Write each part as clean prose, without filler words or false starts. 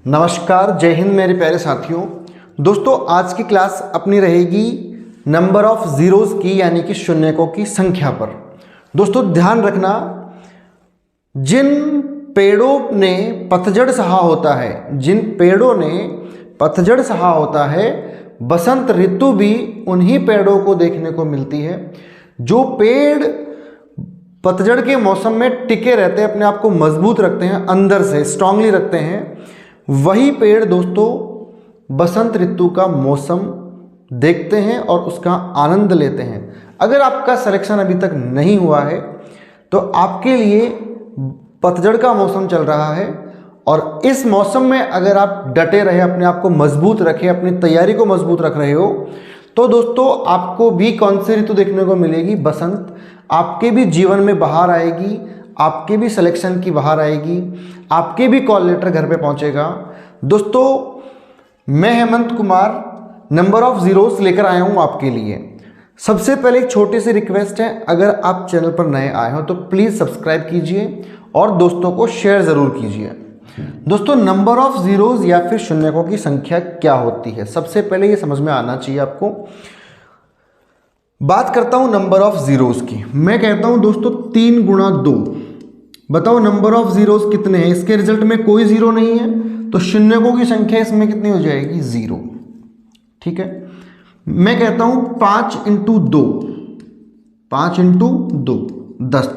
नमस्कार, जय हिंद मेरे प्यारे साथियों। दोस्तों, आज की क्लास अपनी रहेगी नंबर ऑफ ज़ीरोज़ की, यानी कि शून्यकों की संख्या पर। दोस्तों ध्यान रखना, जिन पेड़ों ने पतझड़ सहा होता है, जिन पेड़ों ने पतझड़ सहा होता है, बसंत ऋतु भी उन्हीं पेड़ों को देखने को मिलती है। जो पेड़ पतझड़ के मौसम में टिके रहते हैं, अपने आप को मजबूत रखते हैं, अंदर से स्ट्रांगली रखते हैं, वही पेड़ दोस्तों बसंत ऋतु का मौसम देखते हैं और उसका आनंद लेते हैं। अगर आपका सिलेक्शन अभी तक नहीं हुआ है तो आपके लिए पतझड़ का मौसम चल रहा है, और इस मौसम में अगर आप डटे रहे, अपने आप को मजबूत रखें, अपनी तैयारी को मजबूत रख रहे हो, तो दोस्तों आपको भी कौन सी ऋतु देखने को मिलेगी? बसंत। आपके भी जीवन में बहार आएगी, आपके भी सिलेक्शन की बहार आएगी, आपके भी कॉल लेटर घर पे पहुंचेगा। दोस्तों, मैं Hemant Kumar number of zeros लेकर आया हूं आपके लिए। सबसे पहले एक छोटी सी रिक्वेस्ट है, अगर आप चैनल पर नए आए हो तो प्लीज़ सब्सक्राइब कीजिए और दोस्तों को शेयर ज़रूर कीजिए। दोस्तों, नंबर ऑफ ज़ीरोज़ या फिर शून्यकों की संख्या क्या होती है, सबसे पहले ये समझ में आना चाहिए आपको। बात करता हूं नंबर ऑफ ज़ीरोज़ की। मैं कहता हूं दोस्तों 3 गुणा 2। बताओ नंबर ऑफ ज़ीरोज़ कितने हैं? इसके रिजल्ट में कोई ज़ीरो नहीं है, तो शून्यकों की संख्या इसमें कितनी हो जाएगी? 0। ठीक है। मैं कहता हूं 5 इंटू 2, 5 इंटू 2 10।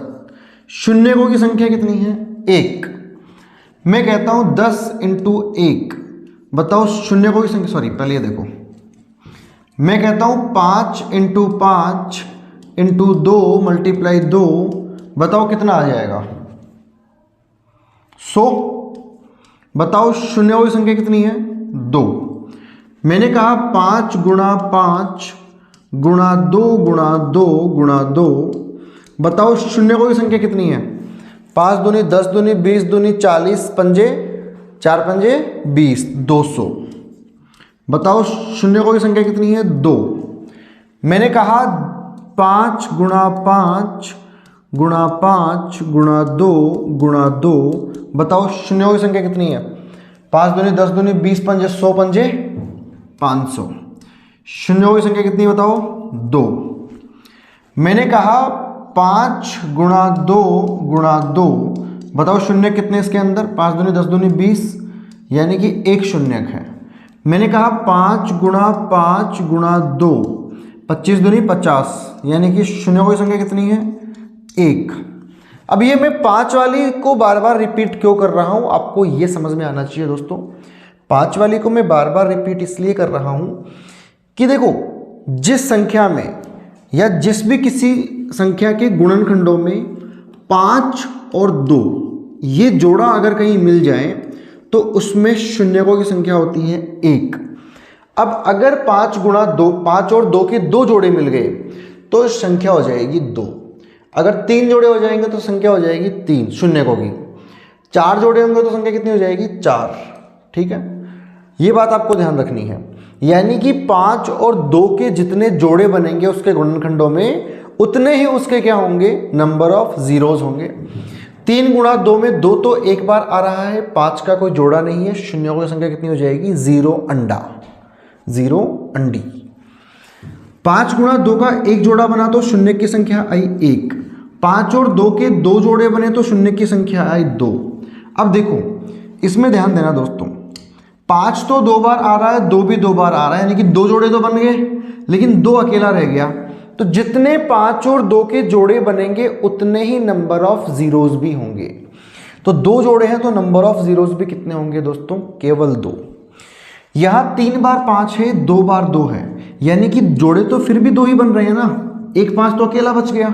शून्यकों की संख्या कितनी है? 1। मैं कहता हूं 10 इंटू 1। बताओ शून्यकों की संख्या, सॉरी पहले ये देखो, मैं कहता हूं 5 इंटू 5 इंटू 2 मल्टीप्लाई 2, बताओ कितना आ जाएगा? 100। बताओ शून्यकों की संख्या कितनी है? 2। मैंने कहा 5 गुणा 5 गुणा 2 गुणा 2 गुणा 2, बताओ शून्यकों की संख्या कितनी है? 5 दूनी 10 दूनी 20 दूनी 40, पंजे 4 पंजे 20, 200। बताओ शून्यकों की संख्या कितनी है? 2। मैंने कहा 5 गुणा 5 गुणा 5 गुणा 2 गुणा 2, बताओ शून्यों की संख्या कितनी है? 5 दूनी 10 दूनी 20 पंजे 100 पंजे 500। शून्यों की संख्या कितनी बताओ? 2। मैंने कहा 5 गुणा 2 गुणा 2, बताओ शून्य कितने इसके अंदर? 5 दूनी 10 दूनी 20, यानी कि 1 शून्यक है। मैंने कहा 5 गुणा 5 गुणा 2, 25 दूनी 50, यानी कि शून्यों की संख्या कितनी है? 1। अब ये मैं 5 वाली को बार बार रिपीट क्यों कर रहा हूं, आपको ये समझ में आना चाहिए दोस्तों। 5 वाली को मैं बार बार रिपीट इसलिए कर रहा हूं कि देखो, जिस संख्या में या जिस भी किसी संख्या के गुणनखंडों में 5 और 2 ये जोड़ा अगर कहीं मिल जाए तो उसमें शून्यकों की संख्या होती है 1। अब अगर 5 गुणा 2, 5 और 2 के 2 जोड़े मिल गए तो संख्या हो जाएगी 2। अगर 3 जोड़े हो जाएंगे तो संख्या हो जाएगी 3 शून्यकों की। 4 जोड़े होंगे तो संख्या कितनी हो जाएगी? 4। ठीक है, ये बात आपको ध्यान रखनी है। यानी कि 5 और 2 के जितने जोड़े बनेंगे उसके गुणनखंडों में, उतने ही उसके क्या होंगे? नंबर ऑफ ज़ीरोज़ होंगे। 3 गुणा 2 में 2 तो एक बार आ रहा है, 5 का कोई जोड़ा नहीं है, शून्यों की संख्या कितनी हो जाएगी? 0 अंडा, 0 अंडी। 5 गुणा 2 का एक जोड़ा बना तो शून्य की संख्या आई 1। 5 और 2 के 2 जोड़े बने तो शून्य की संख्या आई 2। अब देखो, इसमें ध्यान देना दोस्तों, 5 तो 2 बार आ रहा है, 2 भी 2 बार आ रहा है, यानी कि 2 जोड़े तो बन गए, लेकिन 2 अकेला रह गया। तो जितने 5 और 2 के जोड़े बनेंगे उतने ही नंबर ऑफ ज़ीरोज़ भी होंगे। तो 2 जोड़े हैं तो नंबर ऑफ ज़ीरोज़ भी कितने होंगे दोस्तों? केवल 2। यहां 3 बार 5 है, 2 बार 2 है, यानी कि जोड़े तो फिर भी 2 ही बन रहे हैं ना, एक 5 तो अकेला बच गया,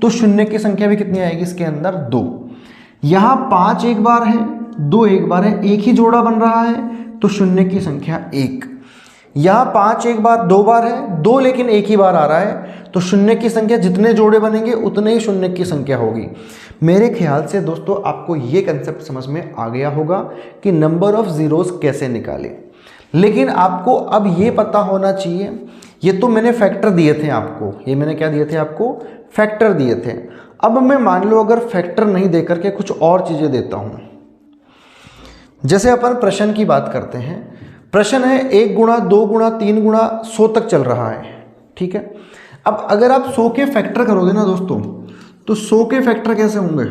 तो शून्य की संख्या भी कितनी आएगी इसके अंदर? 2। यहां 5 एक बार है, 2 एक बार है, एक ही जोड़ा बन रहा है, तो शून्य की संख्या 1। यहां 5 एक बार 2 बार है, 2 लेकिन एक ही बार आ रहा है, तो शून्य की संख्या जितने जोड़े बनेंगे उतने ही शून्य की संख्या होगी। मेरे ख्याल से दोस्तों आपको ये कंसेप्ट समझ में आ गया होगा कि नंबर ऑफ ज़ीरोज़ कैसे निकालें। लेकिन आपको अब ये पता होना चाहिए, ये तो मैंने फैक्टर दिए थे आपको, ये मैंने क्या दिए थे आपको? फैक्टर दिए थे। अब मैं मान लो अगर फैक्टर नहीं देकर के कुछ और चीज़ें देता हूँ, जैसे अपन प्रश्न की बात करते हैं, प्रश्न है 1 गुणा 2 गुणा 3 गुणा 100 तक चल रहा है, ठीक है। अब अगर आप 100 के फैक्टर करोगे ना दोस्तों, तो 100 के फैक्टर कैसे होंगे?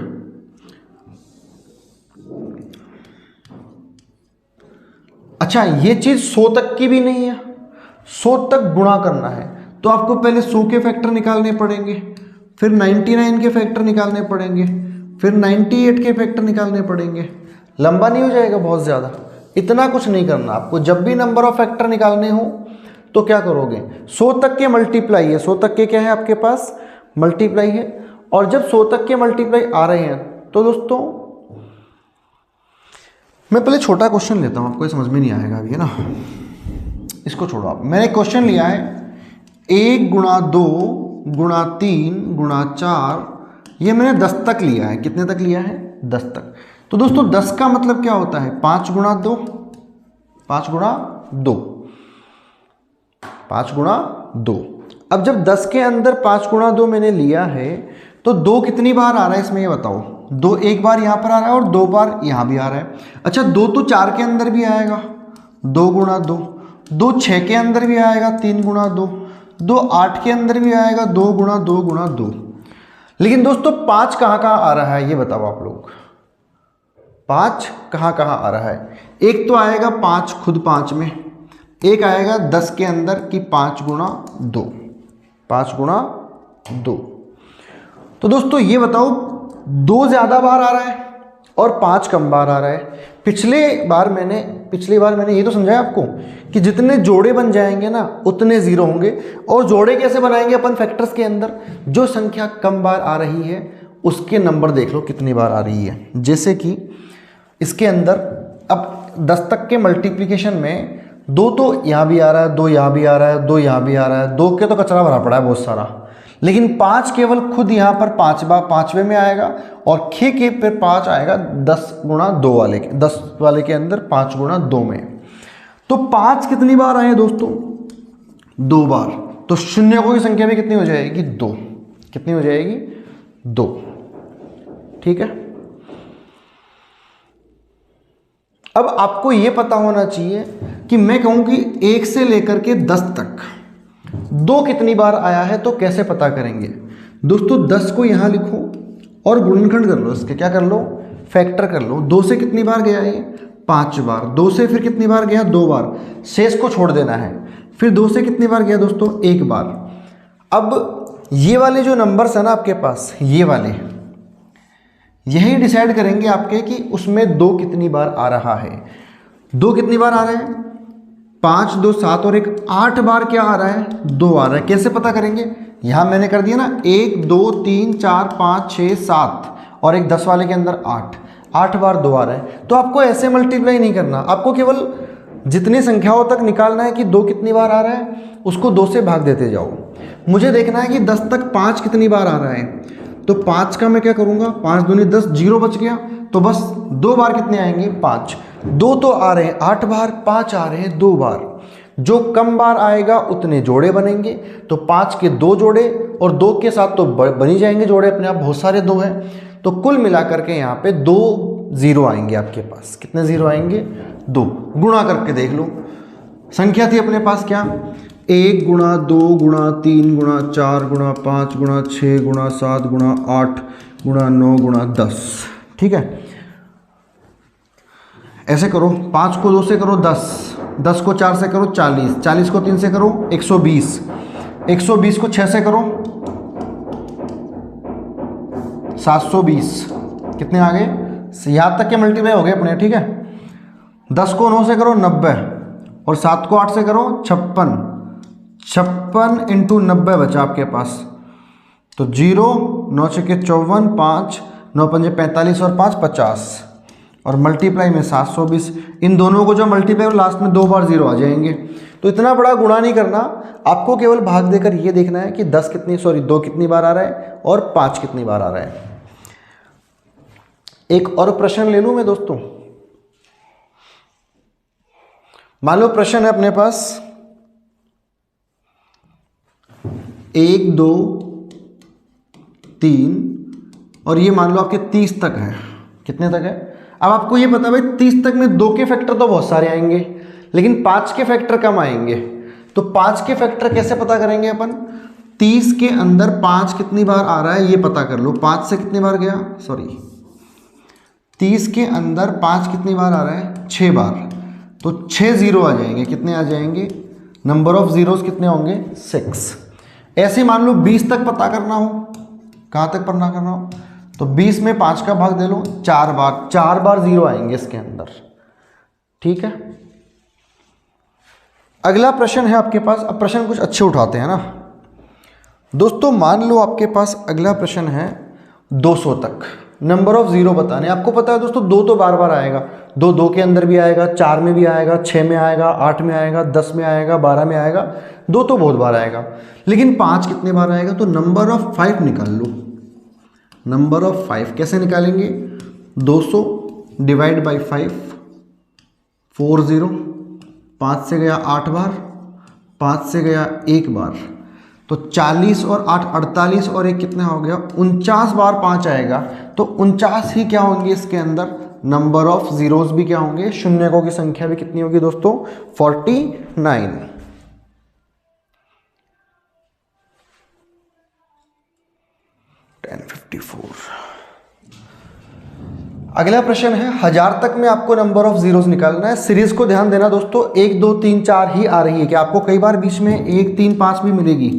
अच्छा, ये चीज 100 तक की भी नहीं है, 100 तक गुणा करना है, तो आपको पहले 100 के फैक्टर निकालने पड़ेंगे, फिर 99 के फैक्टर निकालने पड़ेंगे, फिर 98 के फैक्टर निकालने पड़ेंगे। लंबा नहीं हो जाएगा बहुत ज़्यादा? इतना कुछ नहीं करना आपको। जब भी नंबर ऑफ फैक्टर निकालने हो तो क्या करोगे, 100 तक के मल्टीप्लाई है, 100 तक के क्या है आपके पास, मल्टीप्लाई है। और जब 100 तक के मल्टीप्लाई आ रहे हैं तो दोस्तों मैं पहले छोटा क्वेश्चन लेता हूँ, आपको ये समझ में नहीं आएगा अभी, है ना, इसको छोड़ो आप। मैंने क्वेश्चन लिया है 1 गुणा 2 गुणा 3 गुणा 4, ये मैंने 10 तक लिया है। कितने तक लिया है? 10 तक। तो दोस्तों 10 का मतलब क्या होता है? 5 गुणा 2, 5 गुणा 2, 5 गुणा 2। अब जब 10 के अंदर 5 गुणा 2 मैंने लिया है, तो 2 कितनी बार आ रहा है इसमें, ये बताओ। 2 एक बार यहाँ पर आ रहा है और 2 बार यहाँ भी आ रहा है। अच्छा, 2 तो 4 के अंदर भी आएगा, 2 गुणा 2, 2 6 के अंदर भी आएगा, 3 गुणा 2, 2 8 के अंदर भी आएगा, 2 गुणा 2 गुणा 2। लेकिन दोस्तों 5 कहाँ कहाँ आ रहा है, ये बताओ आप लोग। 5 कहाँ कहाँ आ रहा है? एक तो आएगा 5 खुद 5 में, एक आएगा 10 के अंदर कि 5 गुणा 2, 5 गुणा 2। तो दोस्तों ये बताओ, 2 ज़्यादा बार आ रहा है और 5 कम बार आ रहा है। पिछली बार मैंने ये तो समझाया आपको कि जितने जोड़े बन जाएंगे ना उतने ज़ीरो होंगे। और जोड़े कैसे बनाएंगे अपन फैक्टर्स के अंदर? जो संख्या कम बार आ रही है उसके नंबर देख लो कितनी बार आ रही है। जैसे कि इसके अंदर अब 10 तक के मल्टीप्लिकेशन में 2 तो यहाँ भी आ रहा है, 2 यहाँ भी आ रहा है, 2 यहाँ भी आ रहा है, 2 के तो कचरा भरा पड़ा है बहुत सारा। लेकिन 5 केवल खुद यहाँ पर 5वें में आएगा और खे के फिर 5 आएगा 10 गुणा 2 वाले के, 10 वाले के अंदर 5 गुणा 2 में। तो 5 कितनी बार आए दोस्तों? 2 बार। तो शून्यकों की संख्या भी कितनी हो जाएगी? 2। कितनी हो जाएगी? 2। ठीक है। अब आपको यह पता होना चाहिए कि मैं कहूं कि 1 से लेकर के 10 तक 2 कितनी बार आया है, तो कैसे पता करेंगे दोस्तों? 10 को यहां लिखो और गुणनखंड कर लो इसके, क्या कर लो? फैक्टर कर लो। 2 से कितनी बार गया ये? 5 बार। 2 से फिर कितनी बार गया? 2 बार। शेष को छोड़ देना है। फिर 2 से कितनी बार गया दोस्तों? 1 बार। अब ये वाले जो नंबर्स है ना आपके पास, ये वाले, यही डिसाइड करेंगे आपके कि उसमें 2 कितनी बार आ रहा है। 2 कितनी बार आ रहे हैं? 5 2 7 और 1 8 बार क्या आ रहा है? 2 आ रहा है। कैसे पता करेंगे? यहां मैंने कर दिया ना, 1 2 3 4 5 6 7 और एक 10 वाले के अंदर 8 बार 2 आ रहा है। तो आपको ऐसे मल्टीप्लाई नहीं करना, आपको केवल जितनी संख्याओं तक निकालना है कि 2 कितनी बार आ रहा है, उसको 2 से भाग देते जाओ। मुझे देखना है कि 10 तक 5 कितनी बार आ रहा है, तो 5 का मैं क्या करूंगा? 5 दूनी 10, 0 बच गया, तो बस 2 बार कितने आएंगे? 5। 2 तो आ रहे हैं 8 बार, 5 आ रहे हैं 2 बार। जो कम बार आएगा उतने जोड़े बनेंगे, तो 5 के 2 जोड़े और 2 के साथ तो बनी जाएंगे जोड़े अपने आप, बहुत सारे 2 हैं। तो कुल मिलाकर के यहाँ पे 2 0 आएंगे आपके पास। कितने 0 आएंगे? 2। गुणा करके देख लो। संख्या थी अपने पास क्या? 1 गुणा 2 गुणा 3 गुणा 4 गुणा 5 गुणा 6 गुणा 7 गुणा 8 गुणा 9 गुणा 10। ठीक है, ऐसे करो। 5 को 2 से करो 10, 10 को 4 से करो 40, 40 को 3 से करो 120, 120 को 6 से करो 720। कितने आ गए? यहाँ तक के मल्टीप्लाई हो गए अपने। ठीक है, 10 को 9 से करो 90 और 7 को 8 से करो 56, 56 इंटू 90 बचा आपके पास। तो 0 9 छके 54, 5 9 पंजे 45 और 5 50 और मल्टीप्लाई में 720। इन दोनों को जो मल्टीप्लाई और लास्ट में 2 बार 0 आ जाएंगे। तो इतना बड़ा गुणा नहीं करना, आपको केवल भाग देकर ये देखना है कि 2 कितनी बार आ रहा है और 5 कितनी बार आ रहा है। एक और प्रश्न ले लूं मैं दोस्तों। मान लो प्रश्न है अपने पास 1 2 3 और ये मान लो आपके 30 तक है। कितने तक है? अब आपको ये पता भाई 30 तक में 2 के फैक्टर तो बहुत सारे आएंगे, लेकिन 5 के फैक्टर कम आएंगे। तो 5 के फैक्टर कैसे पता करेंगे अपन? 30 के अंदर 5 कितनी बार आ रहा है ये पता कर लो। 5 से कितनी बार गया, सॉरी 30 के अंदर 5 कितनी बार आ रहा है, 6 बार। तो 6 जीरो आ जाएंगे, कितने आ जाएंगे, नंबर ऑफ जीरोस कितने होंगे, 6। ऐसे मान लो 20 तक पता करना हो, कहाँ तक पता करना हो, तो 20 में 5 का भाग दे लो, 4 बार, 4 बार जीरो आएंगे इसके अंदर। ठीक है, अगला प्रश्न है आपके पास। अब प्रश्न कुछ अच्छे उठाते हैं ना दोस्तों। मान लो आपके पास अगला प्रश्न है 200 तक, नंबर ऑफ जीरो बताने। आपको पता है दोस्तों 2 तो बार बार आएगा, 2 के अंदर भी आएगा, 4 में भी आएगा, 6 में आएगा, 8 में आएगा, 10 में आएगा, 12 में आएगा। 2 तो बहुत बार आएगा, लेकिन 5 कितने बार आएगा? तो नंबर ऑफ 5 निकाल लो। नंबर ऑफ 5 कैसे निकालेंगे? 200 डिवाइड बाई 5, 40, 5 से गया 8 बार, 5 से गया 1 बार, तो 40 और 8 48 और 1 कितना हो गया, 49 बार 5 आएगा। तो 49 ही क्या होंगे इसके अंदर, नंबर ऑफ जीरोस भी क्या होंगे, शून्यकों की संख्या भी कितनी होगी दोस्तों, 49। 1054। अगला प्रश्न है 1000 तक में आपको नंबर ऑफ जीरोस निकालना है। सीरीज को ध्यान देना दोस्तों, 1 2 3 4 ही आ रही है, कि आपको कई बार बीच में 1 3 5 भी मिलेगी,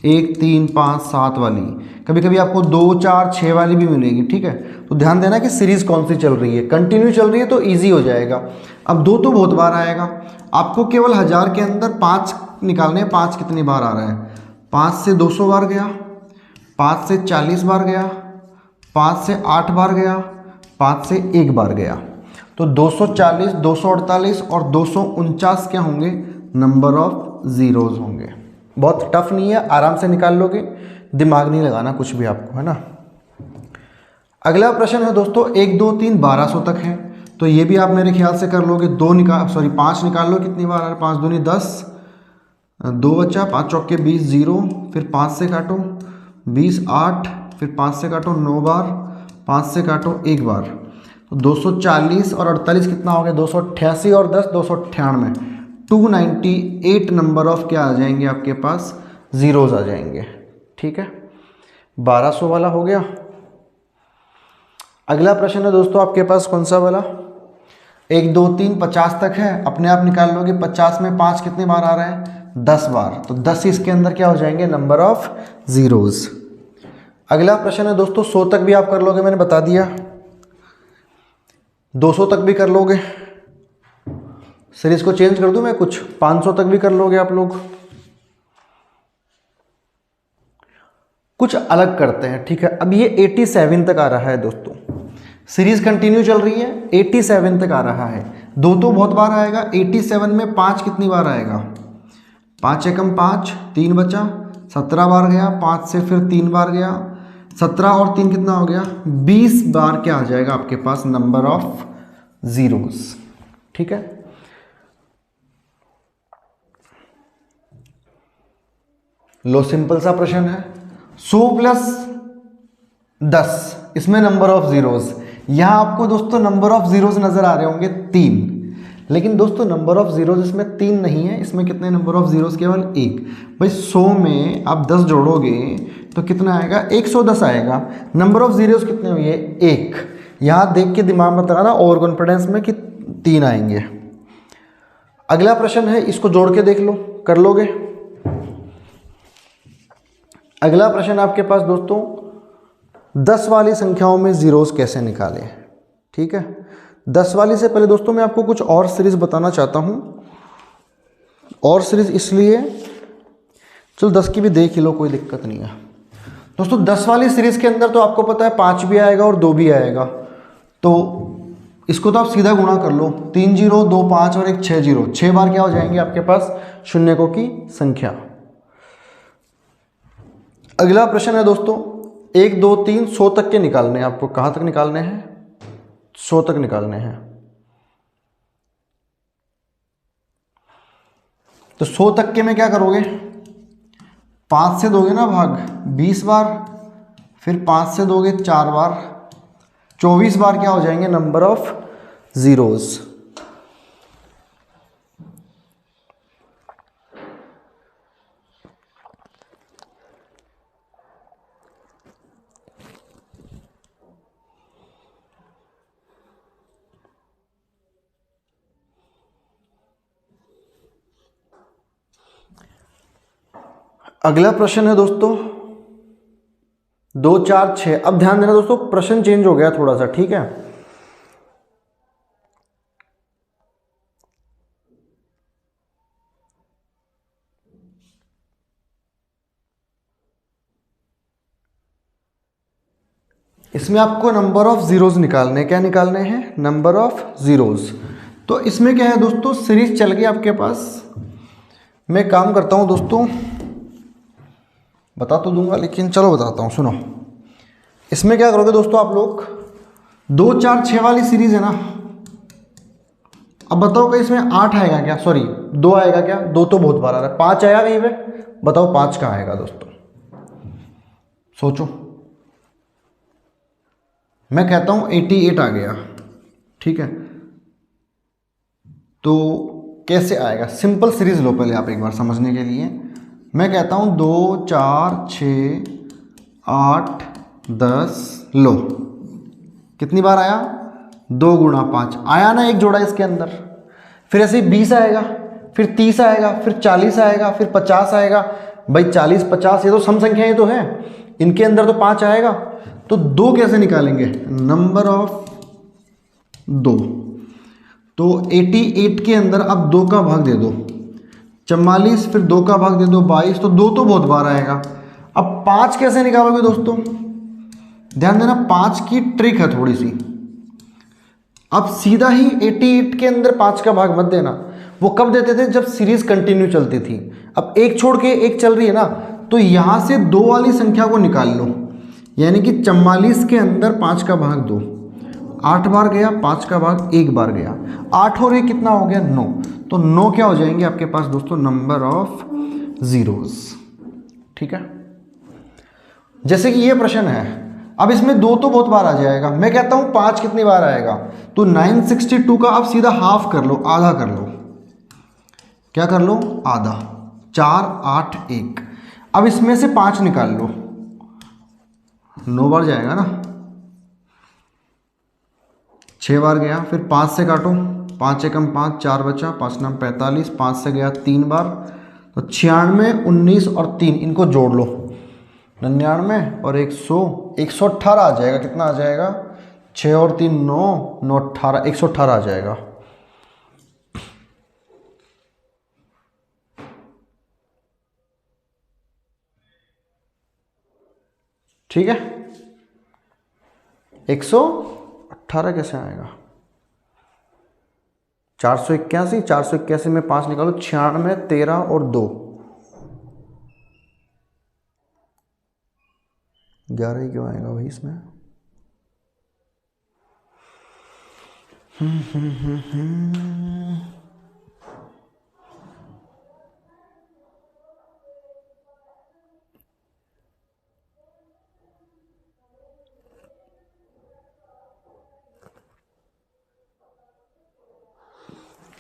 1 3 5 7 वाली, कभी कभी आपको 2 4 6 वाली भी मिलेगी। ठीक है, तो ध्यान देना कि सीरीज कौन सी चल रही है। कंटिन्यू चल रही है तो इजी हो जाएगा। अब 2 तो बहुत बार आएगा, आपको केवल 1000 के अंदर 5 निकालने हैं। 5 कितनी बार आ रहा है, 5 से 200 बार गया, 5 से 40 बार गया, 5 से 8 बार गया, 5 से 1 बार गया। तो 240 248 और 249 क्या होंगे, नंबर ऑफ जीरोज होंगे। बहुत टफ नहीं है, आराम से निकाल लोगे, दिमाग नहीं लगाना कुछ भी आपको, है ना। अगला प्रश्न है दोस्तों 1 2 3 1200 तक है, तो ये भी आप मेरे ख्याल से कर लोगे। 5 निकाल लो, कितनी बार आ रहा है, 5 दूनी 10, 2 बचा, 5 चौके 20 जीरो, फिर 5 से काटो 20 8, फिर 5 से काटो 9 बार, 5 से काटो 1 बार, तो 240 और 48 कितना हो गया, 288 और 10 298, 298 नंबर ऑफ क्या आ जाएंगे आपके पास, जीरोज आ जाएंगे। ठीक है, 1200 वाला हो गया। अगला प्रश्न है दोस्तों आपके पास कौन सा वाला, 1 2 3 50 तक है, अपने आप निकाल लोगे। 50 में 5 कितने बार आ रहा है, 10 बार, तो 10 इसके अंदर क्या हो जाएंगे, नंबर ऑफ जीरोज। अगला प्रश्न है दोस्तों 100 तक भी आप कर लोगे, मैंने बता दिया। 200 तक भी कर लोगे, सीरीज को चेंज कर दूं मैं कुछ, 500 तक भी कर लोगे आप लोग। कुछ अलग करते हैं, ठीक है। अब ये 87 तक आ रहा है दोस्तों, सीरीज कंटिन्यू चल रही है, 87 तक आ रहा है। 2 तो बहुत बार आएगा, 87 में 5 कितनी बार आएगा, 5 एकम 5, 3 बचा, 17 बार गया, 5 से फिर 3 बार गया, 17 और 3 कितना हो गया, 20 बार क्या आ जाएगा आपके पास, नंबर ऑफ जीरोस। ठीक है, लो सिंपल सा प्रश्न है। 100 प्लस 10, इसमें नंबर ऑफ जीरोस, यहां आपको दोस्तों नंबर ऑफ जीरोस नजर आ रहे होंगे 3, लेकिन दोस्तों नंबर ऑफ जीरोस इसमें 3 नहीं है, इसमें कितने नंबर ऑफ जीरोस, केवल 1। भाई 100 में आप 10 जोड़ोगे तो कितना आएगा, 110 आएगा। नंबर ऑफ जीरोस कितने हुए, 1। यहां देख के दिमाग में लगाना ओवर कॉन्फिडेंस में कि 3 आएंगे। अगला प्रश्न है, इसको जोड़ के देख लो, कर लोगे। अगला प्रश्न आपके पास दोस्तों 10 वाली संख्याओं में जीरोस कैसे निकालें। ठीक है, 10 वाली से पहले दोस्तों मैं आपको कुछ और सीरीज बताना चाहता हूं। और सीरीज इसलिए, चलो 10 की भी देख ही लो, कोई दिक्कत नहीं है दोस्तों। 10 वाली सीरीज के अंदर तो आपको पता है 5 भी आएगा और 2 भी आएगा, तो इसको तो आप सीधा गुणा कर लो, 3 0 2 5 और 1 6 0, 6 बार क्या हो जाएंगे आपके पास, शून्यकों की संख्या। अगला प्रश्न है दोस्तों 1 2 3 100 तक के निकालने हैं आपको। कहां तक निकालने हैं, 100 तक निकालने हैं। तो 100 तक के में क्या करोगे, 5 से दोगे ना भाग 20 बार, फिर 5 से दोगे 4 बार, 24 बार क्या हो जाएंगे नंबर ऑफ जीरोस। अगला प्रश्न है दोस्तों 2 4 6। अब ध्यान देना दोस्तों, प्रश्न चेंज हो गया थोड़ा सा, ठीक है। इसमें आपको नंबर ऑफ जीरोस निकालने, क्या निकालने हैं, नंबर ऑफ जीरोस। तो इसमें क्या है दोस्तों, सीरीज चल गई आपके पास। मैं काम करता हूं दोस्तों, बता तो दूंगा लेकिन चलो बताता हूँ, सुनो। इसमें क्या करोगे दोस्तों आप लोग, 2 4 6 वाली सीरीज है ना। अब बताओ कि इसमें 8 आएगा क्या, सॉरी 2 आएगा क्या, 2 तो बहुत बार आ रहा है, 5 आया कहीं पे, बताओ 5 कहाँ आएगा दोस्तों, सोचो। मैं कहता हूँ 88 आ गया, ठीक है। तो कैसे आएगा, सिंपल सीरीज लो पहले आप एक बार समझने के लिए। मैं कहता हूँ 2 4 6 8 10 लो, कितनी बार आया, 2 गुणा 5 आया ना, एक जोड़ा इसके अंदर। फिर ऐसे 20 आएगा, फिर 30 आएगा, फिर 40 आएगा, फिर 50 आएगा। भाई 40 50 ये तो सम संख्याएं तो है, इनके अंदर तो 5 आएगा। तो 2 कैसे निकालेंगे, नंबर ऑफ 2। तो 88 के अंदर अब 2 का भाग दे दो, 44, फिर 2 का भाग दे दो 22, तो 2 तो बहुत बार आएगा। अब 5 कैसे निकालोगे दोस्तों, ध्यान देना 5 की ट्रिक है थोड़ी सी। अब सीधा ही 88 के अंदर 5 का भाग मत देना, वो कब देते थे, जब सीरीज कंटिन्यू चलती थी। अब एक छोड़ के एक चल रही है ना, तो यहां से 2 वाली संख्या को निकाल लो, यानी कि 44 के अंदर 5 का भाग 2, 8 बार गया, 5 का भाग 1 बार गया, 8 और 1 कितना हो गया 9। तो 9 क्या हो जाएंगे आपके पास दोस्तों, नंबर ऑफ जीरोस, ठीक है। जैसे कि ये प्रश्न है, अब इसमें 2 तो बहुत बार आ जाएगा। मैं कहता हूं 5 कितनी बार आएगा, तो 962 का आप सीधा हाफ कर लो, आधा कर लो, क्या कर लो, आधा, 4 8 1। अब इसमें से 5 निकाल लो, 9 बार जाएगा ना, 6 बार गया, फिर 5 से काटो, 5 एकम 5, 4 बचा, 5 नाम 45, 5 से गया 3 बार, तो 96 19 और 3 इनको जोड़ लो, 99 और 100, 118 आ जाएगा। कितना आ जाएगा, 6 और 3 9 9 18, 118 आ जाएगा। ठीक है, 118 कैसे आएगा, 481, 481 में 5 निकालो, 96 13 और 2, 11 ही क्यों आएगा भाई इसमें।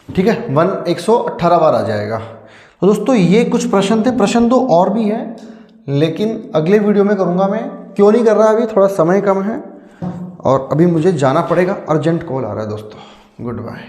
ठीक है, 118 बार आ जाएगा। तो दोस्तों ये कुछ प्रश्न थे, प्रश्न तो और भी है लेकिन अगले वीडियो में करूँगा मैं। क्यों नहीं कर रहा अभी, थोड़ा समय कम है और अभी मुझे जाना पड़ेगा, अर्जेंट कॉल आ रहा है दोस्तों। Good bye.